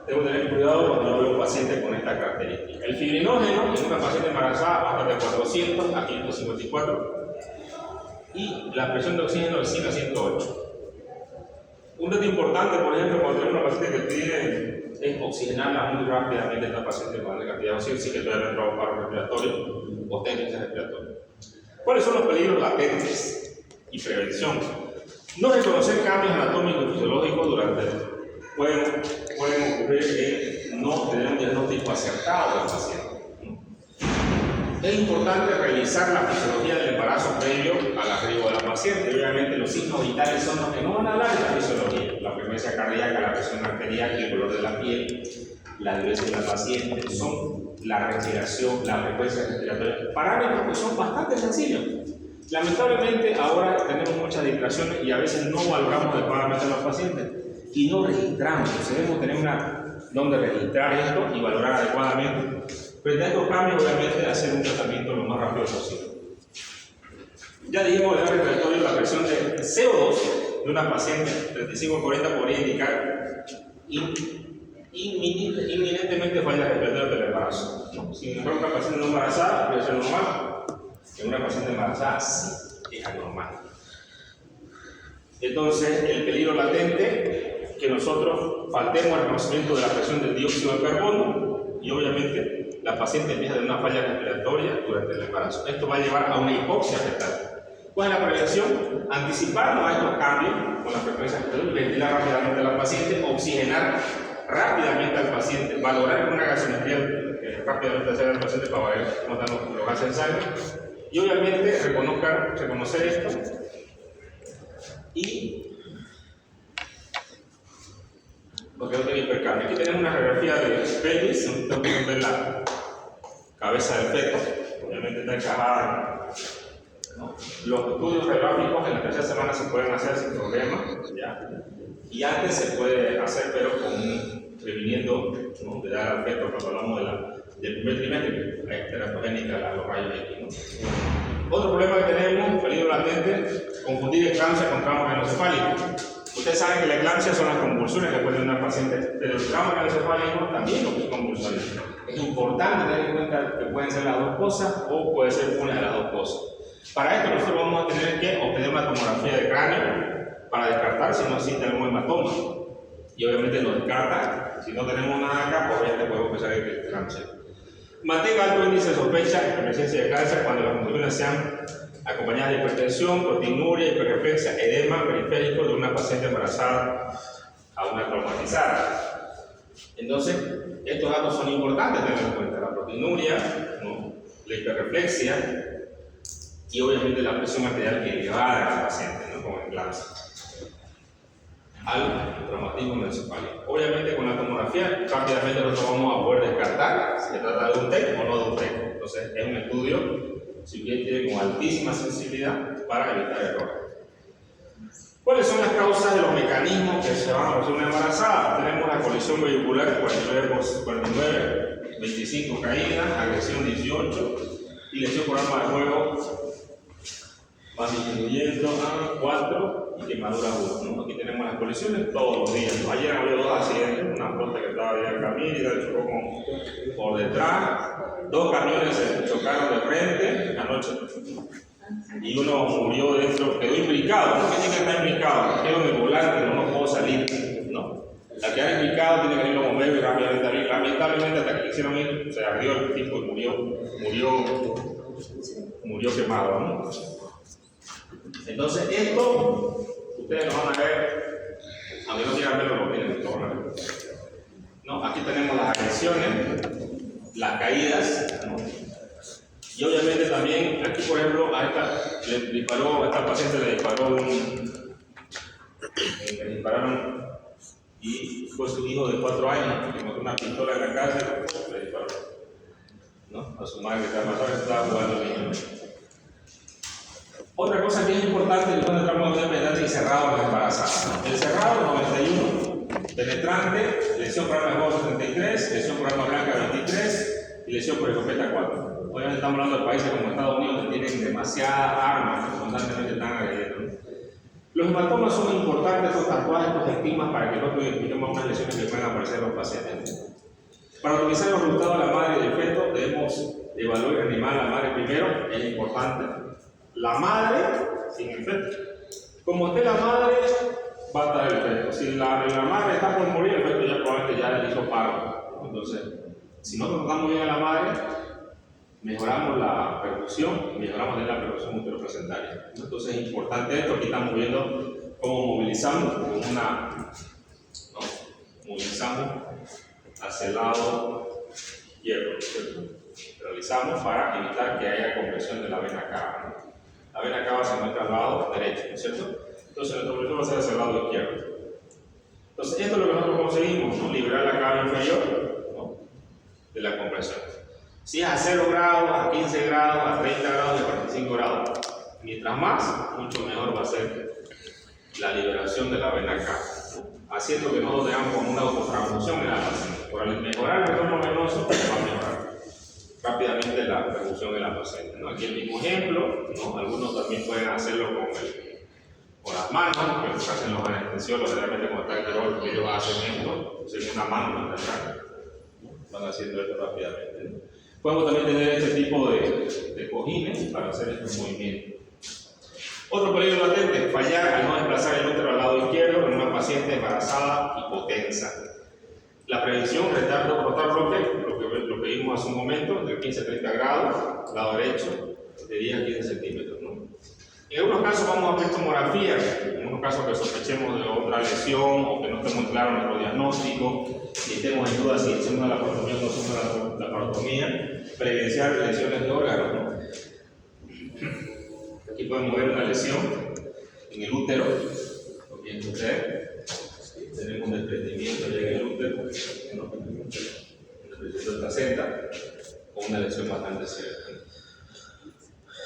A: tengo que tener cuidado cuando yo veo un paciente con esta característica. El fibrinógeno en una paciente embarazada baja de 400 a 554 y la presión de oxígeno de 100 a 108. Un dato importante, por ejemplo, cuando tenemos una paciente que tiene es oxigenarla muy rápidamente esta paciente con alta cantidad de oxígeno, sí que todavía no entra un paro respiratorio o técnicas respiratorias. ¿Cuáles son los peligros latentes y prevención? No reconocer cambios anatómicos y fisiológicos durante pueden ocurrir que no tener un diagnóstico acertado del paciente. Es importante revisar la fisiología del embarazo previo al arribo de la paciente. Obviamente los signos vitales son los que no van a hablar de la fisiología. La frecuencia cardíaca, la presión arterial, el color de la piel, la dureza de la paciente, son la respiración, la frecuencia respiratoria. Parámetros que son bastante sencillos. Lamentablemente ahora tenemos muchas distracciones y a veces no valoramos adecuadamente a los pacientes y no registramos. Debemos tener donde registrar esto y valorar adecuadamente. Frente a estos cambios, obviamente, hacer un tratamiento lo más rápido posible. Ya dijimos el respiratorio, la presión de CO2 de una paciente 35-40 podría indicar inminentemente fallas respiratorias del embarazo, ¿no? Si en una paciente no embarazada, puede ser normal. En una paciente embarazada, sí, es anormal. Entonces, el peligro latente, que nosotros faltemos al reconocimiento de la presión del dióxido de carbono y obviamente la paciente empieza a tener una falla respiratoria durante el embarazo. Esto va a llevar a una hipoxia fetal. ¿Cuál es la prevención? Anticiparnos a estos cambios con la frecuencia respiratoria, ventilar rápidamente a la paciente, oxigenar rápidamente al paciente, valorar con una gasometría rápidamente hacer al paciente para ver cómo están los gases en sangre y obviamente reconocer esto y lo que no tiene hipercambio. Aquí tenemos una radiografía de pelvis, ustedes pueden ver la cabeza del feto, obviamente está encajada, ¿no? Los estudios radiográficos en la tercera semana se pueden hacer sin problema, ¿ya? Y antes se puede hacer, pero previniendo, ¿no?, de dar al feto cuando hablamos del primer trimestre, la teratogénica, los rayos X, ¿no? Otro problema que tenemos, peligro latente, confundir eclampsia con trauma craneoencefálico. Ustedes saben que la eclampsia son las convulsiones que pueden dar pacientes, pero el trauma craneoencefálico también lo que son convulsiones. Es importante tener en cuenta que pueden ser las dos cosas o puede ser una de las dos cosas. Para esto nosotros vamos a tener que obtener una tomografía de cráneo para descartar si no existe algún hematoma. Y obviamente lo descarta. Si no tenemos nada acá, pues obviamente podemos pensar que es eclampsia. Mantenga alto índice de sospecha en presencia de cáncer cuando las convulsiones sean acompañadas de hipertensión, proteinuria, hiperreflexia, edema periférico de una paciente embarazada a una traumatizada. Entonces, estos datos son importantes tener en cuenta: la proteinuria, ¿no?, la hiperreflexia y obviamente la presión arterial que elevada a la paciente, ¿no?, con eclampsia al traumatismo encefálico. Obviamente con la tomografía rápidamente nosotros vamos a poder descartar si se trata de un TEC o no de un TEC. Entonces es un estudio, si bien tiene con altísima sensibilidad, para evitar errores. ¿Cuáles son las causas de los mecanismos que se van a producir una embarazada? Tenemos la colisión vehicular 49/49, 25 caídas, agresión 18 y lesión por arma de fuego va disminuyendo a 4 y quemadura 1, ¿no? Aquí tenemos las colisiones todos los días. Ayer había 2 accidentes, una flota que estaba allá en camino y la chocó por detrás, 2 camiones se chocaron de frente anoche y uno murió dentro, quedó imbricado. ¿Por qué tiene que estar imbricado? Quedó en el volante, no pudo salir, ¿no? La que ha implicado tiene que ir los bomberos y rápidamente abrir. Lamentablemente hasta que quisieron ir, se ardió el tipo y murió quemado, ¿no? Entonces esto, ustedes lo van a ver, a mí no quieran verlo, lo miren, lo van a ver. No, aquí tenemos las agresiones, las caídas, ¿no? Y obviamente también, aquí por ejemplo, a esta paciente le dispararon y fue su hijo de 4 años, que encontró una pistola en la casa y le disparó, ¿no?, a su madre que estaba jugando el niño. Otra cosa que es importante es cuando entramos en penetrante y cerrado en embarazadas. El cerrado 91, penetrante, lesión por arma de fuego 73, lesión por arma blanca 23 y lesión por escopeta 4. Obviamente estamos hablando de países como Estados Unidos que tienen demasiadas armas que constantemente están agrediendo. Los hematomas son importantes, estos tatuajes, estos estigmas, para que nosotros identifiquemos unas lesiones que pueden aparecer en los pacientes. Para optimizar los resultados de la madre y del feto, debemos evaluar y reanimar a la madre primero, es importante. La madre sin el feto. Como esté la madre, va a estar el feto. Si la madre está por morir, el feto ya probablemente ya le hizo paro. Entonces, si nosotros tratamos bien a la madre, mejoramos la perfusión y mejoramos la perfusión uteroplacentaria. Entonces es importante esto. Aquí estamos viendo cómo movilizamos movilizamos hacia el lado izquierdo, ¿cierto? Realizamos para evitar que haya compresión de la vena cava, ¿no? La vena cava se encuentra al lado derecho, ¿no es cierto? Entonces nuestro objetivo va a ser hacia el lado izquierdo. Entonces esto es lo que nosotros conseguimos, ¿no? Liberar la cava inferior, ¿no?, de la compresión. Si es a 0 grados, a 15 grados, a 30 grados y a 45 grados. Mientras más, mucho mejor va a ser la liberación de la vena cava, ¿no?, haciendo que nosotros tengamos como una autotransfusión en la paciente. Por mejorar el retorno venoso, va a mejorar rápidamente la perfusión de la paciente, ¿no? Aquí el mismo ejemplo, ¿no? Algunos también pueden hacerlo con las las manos, que hacen los anestesiólogos, generalmente como está el quirúrgico, ellos hacen esto, en una mano, ¿verdad? Van haciendo esto rápidamente, ¿no? Podemos también tener este tipo de cojines para hacer estos movimientos. Otro peligro latente, fallar al no desplazar el útero al lado izquierdo en una paciente embarazada hipotensa. La prevención, rotar bloque, lo que vimos hace un momento, de 15 a 30 grados, lado derecho, de 10 a 15 centímetros, ¿no? En algunos casos vamos a ver tomografía, en algunos casos que sospechemos de otra lesión o que no esté muy claro nuestro diagnóstico, y estemos en duda si hacemos la laparotomía o no hacemos la laparotomía, presenciar lesiones de órganos, ¿no? Aquí podemos ver una lesión en el útero, lo que sucede. Tenemos un desprendimiento ya en el útero, ¿no? Un desprendimiento de placenta o una lesión bastante severa.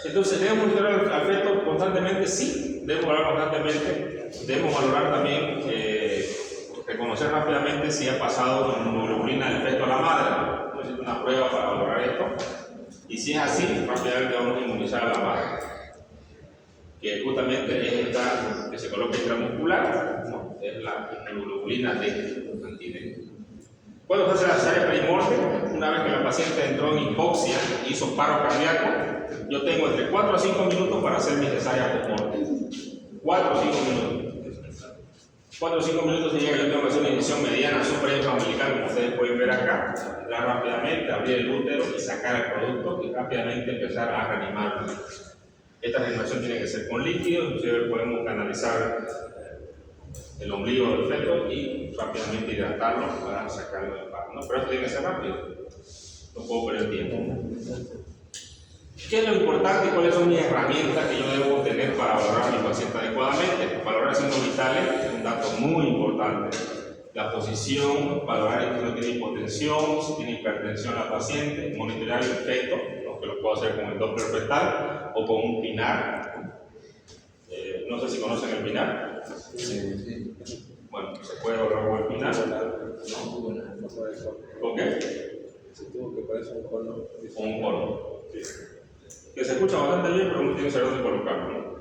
A: Entonces, ¿debemos monitorear al feto constantemente? Sí, debemos valorar constantemente. Debemos valorar también, reconocer rápidamente si ha pasado inmunoglobulina del feto a la madre. Necesito una prueba para valorar esto. Y si es así, rápidamente vamos a inmunizar a la madre, que justamente es esta que se coloca intramuscular, ¿no? Es la inmunoglobulina D, anti-D. Cuando se hace la cesárea perimorte, una vez que la paciente entró en hipoxia y hizo paro cardíaco, yo tengo entre 4 a 5 minutos para hacer mi cesárea postmorte. 4 o 5 minutos. 4 o 5 minutos significa que yo tengo que hacer una inyección mediana supraintraumbilical, como ustedes pueden ver acá, entrar rápidamente, abrir el útero y sacar el producto y rápidamente empezar a reanimarlo. Esta reanimación tiene que ser con líquido, inclusive podemos canalizar el ombligo del feto y rápidamente hidratarlo para sacarlo del parto, ¿no? Pero esto tiene que ser rápido, no puedo perder tiempo. ¿Qué es lo importante y cuáles son mis herramientas que yo debo tener para valorar a mi paciente adecuadamente? Valorar signos vitales es un dato muy importante. La posición, valorar si no tiene hipotensión, si tiene hipertensión la paciente, monitorear el feto, ¿no? Que lo puedo hacer con el Doppler fetal o con un pinar. No sé si conocen el pinar.
C: Sí.
A: Bueno, se puede valorar con el pinar. ¿Con qué?
C: Se tuvo que parece un cono.
A: Con un cono. Sí. Que se escucha bastante bien, pero uno tiene que saber dónde colocarlo, ¿no?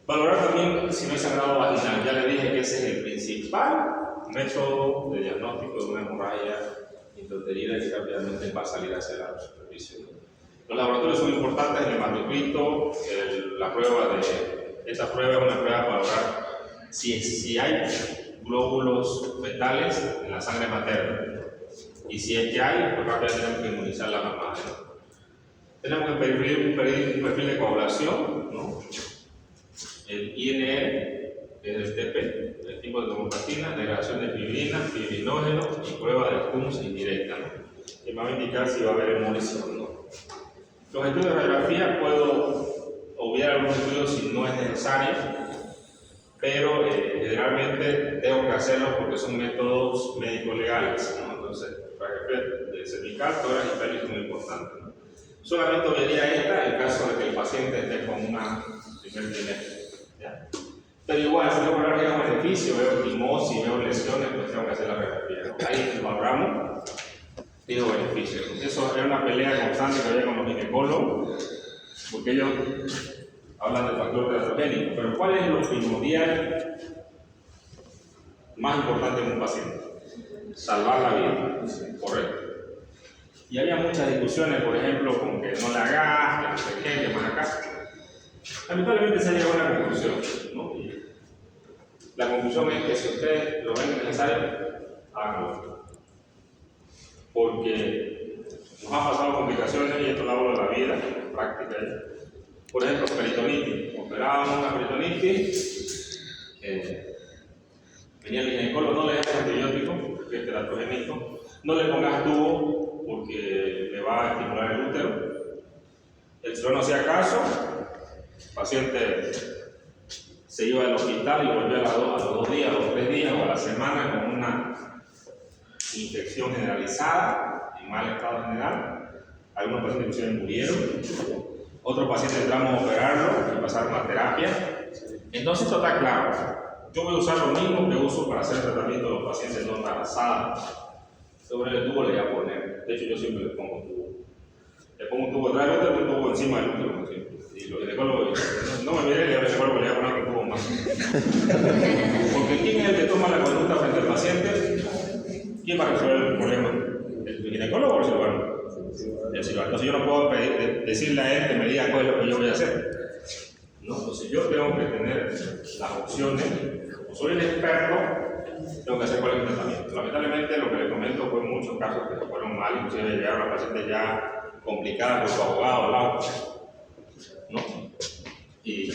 A: Valorar también si no hay sangrado vaginal. Ya le dije que ese es el principal método de diagnóstico de una hemorragia intrauterina y que rápidamente va a salir hacia la superficie. Los laboratorios son importantes, el hematocrito, esta prueba es una prueba para valorar si hay glóbulos fetales en la sangre materna. Y si es que hay, pues rápidamente tenemos que inmunizar a la mamá, ¿no? Tenemos que pedir un perfil de coagulación, ¿no? El INR, que es el TP, el tipo de tomopatina, degradación de fibrina, fibrinógeno y prueba de Kunz indirecta, ¿no? Que me va a indicar si va a haber hemolisis o no. Los estudios de radiografía puedo obviar algunos estudios si no es necesario, pero generalmente tengo que hacerlos porque son métodos médico-legales, ¿no? Entonces, radiografía de cervical, tórax y pelvis es muy importante, ¿no? Solamente obviaría esta en caso de que el paciente esté con una primer trimestre, ¿ya? Pero igual, si tengo que valorar un beneficio, veo quimosis, veo lesiones, pues tengo que hacer la radiografía, ¿no? Ahí valoramos, digo beneficios. Eso es una pelea constante que había con los ginecólogos, porque ellos hablan del factor teratogénico, pero ¿cuál es lo primordial más importante en un paciente? Salvar la vida, correcto. Y había muchas discusiones, por ejemplo, con que no la hagas, que no sé qué, que más acá. Lamentablemente se ha llegado a una conclusión, ¿no? Y la conclusión es que si ustedes lo ven necesario, háganlo. Porque nos han pasado complicaciones, y esto lo hablo de la vida, práctica. Por ejemplo, peritonitis. Operaban una peritonitis, venía el ginecólogo, no le das antibiótico, que es teratogénico, no le pongas tubo porque le va a estimular el útero. El cirujano no hacía caso, el paciente se iba al hospital y volvió a los 2 días, o 3 días, o a la semana con una infección generalizada, en mal estado general. Algunos pacientes inclusive murieron. Otros pacientes entramos a operarlo y pasaron a terapia. Entonces esto está claro. Yo voy a usar lo mismo que uso para hacer el tratamiento de los pacientes no embarazados. Sobre el tubo le voy a poner. De hecho, yo siempre le pongo un tubo. Le pongo un tubo atrás del útero y un tubo encima del útero. Y los ginecólogos no me miren, y al ginecólogo le voy a poner un tubo más. Porque ¿quién es el que toma la conducta frente al paciente? ¿Quién va a resolver el problema? ¿El ginecólogo o el cirujano? El cirujano. Entonces yo no puedo decirle a él que me diga cuál es lo que yo voy a hacer. ¿No? Entonces yo tengo que tener las opciones. Como soy el experto, tengo que hacer cuál es el tratamiento. Lamentablemente lo que les comento fue muchos casos que se fueron mal, inclusive llegaron a pacientes ya complicadas por su abogado al lado, ¿no? Y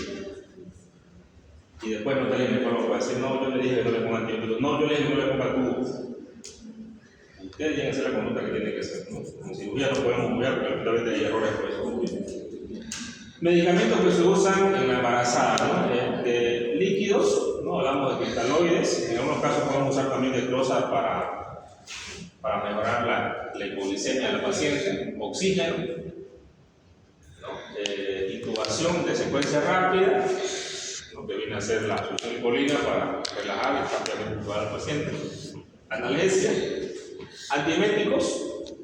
A: después no te le ginecólogo va a decir, no, yo le dije que no le ponga antibióticos, no, yo le dije que no le ponga tubo. Ustedes tienen que hacer la conducta que tienen que hacer, ¿no? En cirugía no podemos jugar, pero lamentablemente hay errores por eso. Medicamentos que se usan en la embarazada, ¿no? Líquidos, ¿no? Hablamos de cristaloides, en algunos casos podemos usar también dextrosa para mejorar la hipoglicemia de la paciente, oxígeno, ¿no? Intubación de secuencia rápida, ¿no? Que viene a ser la solución hipolina para relajar y rápidamente intubar al paciente. Analgesia, antieméticos,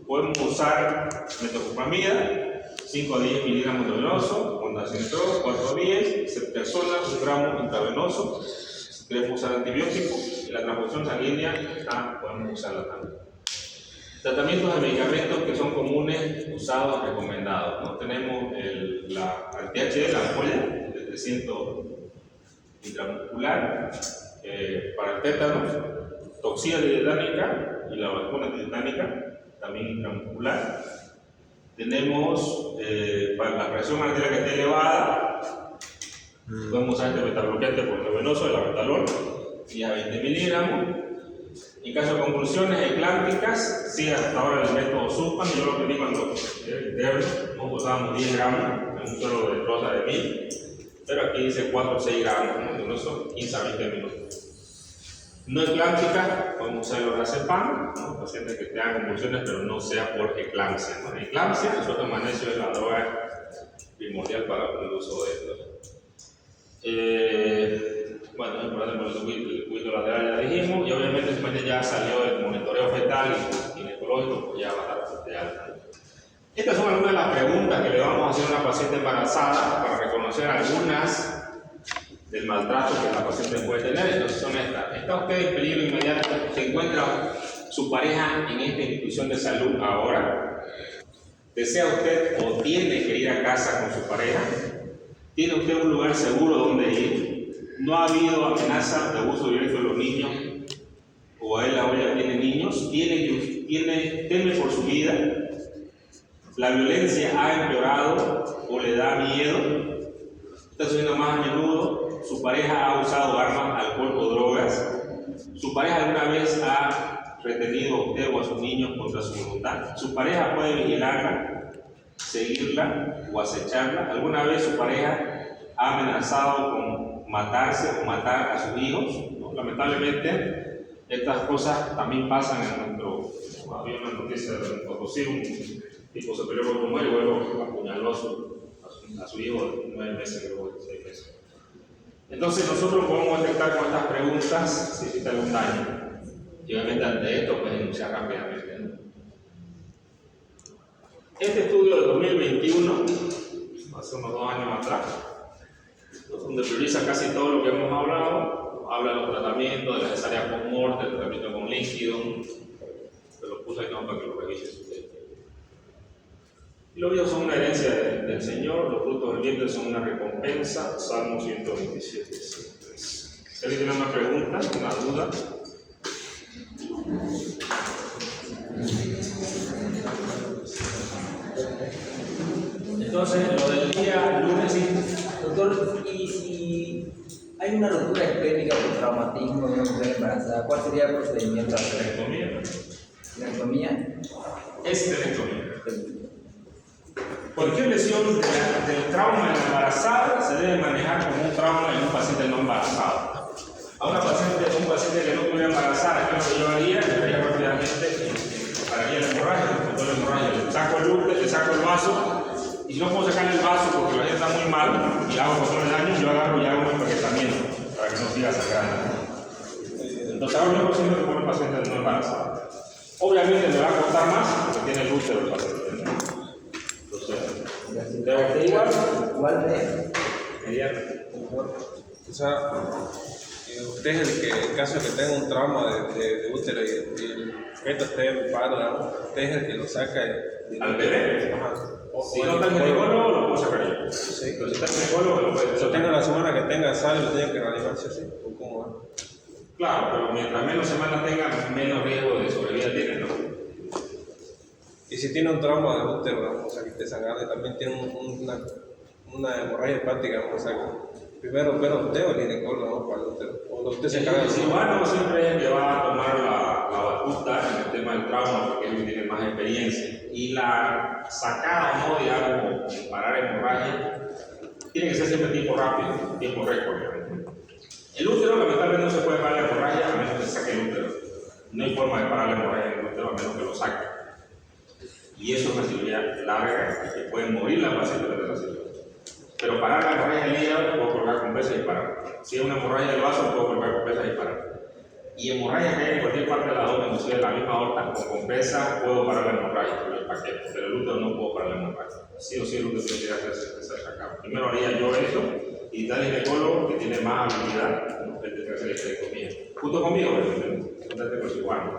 A: podemos usar metoclopramida, 5 a 10 miligramos intravenoso, ondansetron 4 a 10, ceftriaxona 1 gramo intravenoso. Si queremos usar antibiótico, y la transfusión sanguínea podemos usarla también. Tratamientos de medicamentos que son comunes, usados, recomendados, ¿no? Tenemos el THC, la ampolla de 300 intramuscular para el tétanos, toxina dietética y la vacuna dietética también intramuscular. Tenemos para la presión arterial que esté elevada, podemos usar este metabloqueante por intravenoso, el labetalol, y a 20 miligramos. En caso de conclusiones eclánticas, sí, hasta ahora el método SUSPAN, yo lo aprendí cuando era interno, nos usábamos 10 gramos en un suelo de troza de 1000, pero aquí dice 4 o 6 gramos, ¿no? Eso 15 a 20 minutos. No eclántica, podemos usar el lorazepam, ¿no? Pacientes que tengan convulsiones, pero no sea por eclampsia, ¿no? Eclampsia, el suelto de magnesio es la droga primordial para el uso de esto. Bueno, el problema del circuito lateral ya dijimos, y obviamente después ya salió el monitoreo fetal y ginecológico, pues ya va a estar de alta. Estas son algunas de las preguntas que le vamos a hacer a una paciente embarazada para reconocer algunas del maltrato que la paciente puede tener. Entonces son estas. ¿Está usted en peligro inmediato? ¿Se encuentra su pareja en esta institución de salud ahora? ¿Desea usted o tiene que ir a casa con su pareja? ¿Tiene usted un lugar seguro donde ir? ¿No ha habido amenaza de abuso directo de los niños? ¿O a él o ella tiene niños? ¿Teme por su vida? ¿La violencia ha empeorado o le da miedo? ¿Está sucediendo más a menudo? ¿Su pareja ha usado armas, alcohol o drogas? ¿Su pareja alguna vez ha retenido a usted o a sus niños contra su voluntad? ¿Su pareja puede vigilarla, seguirla o acecharla? ¿Alguna vez su pareja ha amenazado con matarse o matar a sus hijos? ¿No? Lamentablemente, estas cosas también pasan en nuestro... Había una noticia de Potosí, un tipo se peleó con su mujer y luego apuñaló a su hijo de 9 meses, luego de 6 meses. Entonces nosotros podemos detectar con estas preguntas si existe algún daño. Y obviamente ante esto pueden denunciar rápidamente, ¿no? Este estudio de 2021, hace unos 2 años atrás, donde prioriza casi todo lo que hemos hablado, habla de los tratamientos, de la cesárea post-morte, el tratamiento con líquido, se lo puse aquí para que lo revisen ustedes. Y los hijos son una herencia del Señor, los frutos del vientre son una recompensa, Salmo 127. Si alguien tiene una pregunta, una duda. Entonces, lo del día lunes y...
D: Doctor, y si hay una rotura esplénica por traumatismo de una mujer embarazada, ¿cuál sería el procedimiento a hacer?
A: Esterectomía.
D: ¿Esterectomía?
A: Esterectomía. Cualquier lesión del trauma en la embarazada se debe manejar como un trauma en un paciente no embarazado. A un paciente que no estuviera embarazada, ¿qué es lo que yo haría? Le haría rápidamente para la hemorragia, le saco el útero, le saco el vaso. Y si no puedo sacar el vaso porque la gente está muy mal y hago control de daño, yo agarro y hago un empaquetamiento para que no siga sangrando. Entonces hago el procedimiento que pone un paciente no embarazado. Obviamente me va a costar más porque tiene el útero del paciente, ¿no? Entonces, debo igual
D: de
A: sería
C: O sea, usted es el que, en caso de que tenga un trauma de útero y el feto esté en paro, digamos, usted es el que lo saca
A: al bebé.
C: Ajá.
A: Si no está el ginecólogo, lo puedo sacar yo.
C: Sí.
A: Pero si está el ginecólogo, lo puede
C: O sea, tenga la semana que tenga sal, lo tiene que reanimar, ¿sí? ¿Sí? ¿O cómo va?
A: Claro, pero mientras menos semanas tenga, menos riesgo de sobrevida tiene, ¿no?
C: Y si tiene un trauma de útero, ¿no? O sea, que esté sangrando y también tiene una hemorragia hepática, ¿no? O sea, primero usted o el ginecólogo, ¿no? Para el útero. O usted se encarga
A: El cirujano siempre es el que va a tomar la batuta en el tema del trauma porque es el que tiene más experiencia. Y la sacada, ¿no? Digamos, parar hemorragia, tiene que ser siempre tiempo rápido, tiempo récord. El útero, lamentablemente, no se puede parar la hemorragia a menos que se saque el útero. No hay forma de parar la hemorragia en el útero a menos que lo saque. Y eso es una cirugía larga y que puede morir la paciente de la cirugía. Pero parar la hemorragia del hígado, puedo colgar con pesas y parar. Si es una hemorragia del vaso, puedo colgar con pesas y parar. Y hemorragia que hay en cualquier parte de la abdomen, inclusive en la misma aorta, con pesas, puedo parar la hemorragia con el paquete. Pero el útero no puedo parar la hemorragia. Sí o sí el útero tiene que hacerse sacado. Primero haría yo eso y tal ginecólogo que tiene más habilidad, ¿no? El de hacer la histerectomía. Junto conmigo, junto con su igual.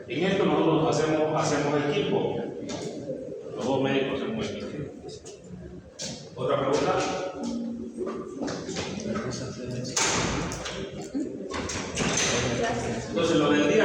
A: En esto nosotros hacemos equipo. Los dos médicos hacemos equipo. ¿Otra pregunta? Entonces, lo del día